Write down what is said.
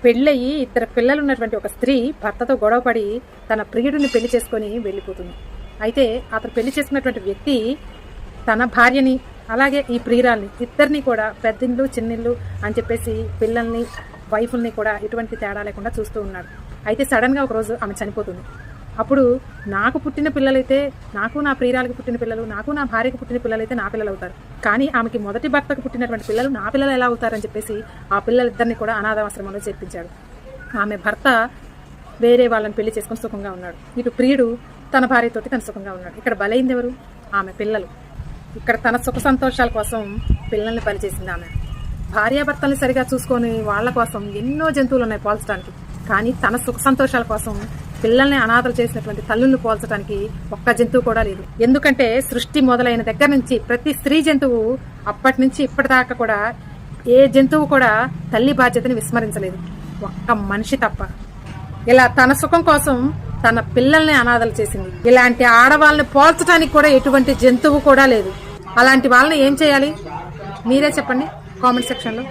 పెళ్ళయి 2 పిల్లలు ఉన్నటువంటి ఒక స్త్రీ భర్తతో గొడవపడి తన ప్రియుడిని పెళ్లి చేసుకొని వెళ్ళిపోతుంది. అయితే అతను పెళ్లి చేసుకున్నటువంటి వ్యక్తి తన భార్యని అలాగే ఈ ప్రియురాల్ని ఇద్దరిని కూడా పెద్దిల్లు చిన్నిల్లు అని చెప్పేసి పిల్లల్ని వైఫుల్ని కూడా ఎటువంటి తేడా లేకుండా చూస్తూ ఉన్నాడు. అయితే సడన్గా ఒకరోజు ఆమె చనిపోతుంది. అప్పుడు నాకు పుట్టిన పిల్లలైతే నాకు నా ప్రియురాలకి పుట్టిన పిల్లలు, నాకు నా భార్యకు పుట్టిన పిల్లలైతే నా పిల్లలు అవుతారు, కానీ ఆమెకి మొదటి భర్తకు పుట్టినటువంటి పిల్లలు నా పిల్లలు ఎలా అవుతారని చెప్పేసి ఆ పిల్లలిద్దరిని కూడా అనాథాశ్రమంలో చేర్పించాడు. ఆమె భర్త వేరే వాళ్ళని పెళ్లి చేసుకుని సుఖంగా ఉన్నాడు. ఇటు ప్రియుడు తన భార్యతోటి తన సుఖంగా ఉన్నాడు. ఇక్కడ బలైంది ఎవరు? ఆమె పిల్లలు. ఇక్కడ తన సుఖ సంతోషాల కోసం పిల్లల్ని బలి చేసింది ఆమె. భార్యాభర్తల్ని సరిగా చూసుకొని వాళ్ళ కోసం ఎన్నో జంతువులు ఉన్నాయి పోల్చడానికి, కానీ తన సుఖ సంతోషాల కోసం పిల్లల్ని అనాథలు చేసినటువంటి తల్లుల్ని పోల్చడానికి ఒక్క జంతువు కూడా లేదు. ఎందుకంటే సృష్టి మొదలైన దగ్గర నుంచి ప్రతి స్త్రీ జంతువు అప్పటి నుంచి ఇప్పటిదాకా కూడా ఏ జంతువు కూడా తల్లి బాధ్యతని విస్మరించలేదు, ఒక్క మనిషి తప్ప. ఇలా తన సుఖం కోసం తన పిల్లల్ని అనాథలు చేసింది. ఇలాంటి ఆడవాళ్ళని పోల్చడానికి కూడా ఎటువంటి జంతువు కూడా లేదు. అలాంటి వాళ్ళని ఏం చేయాలి మీరే చెప్పండి కామెంట్ సెక్షన్లో.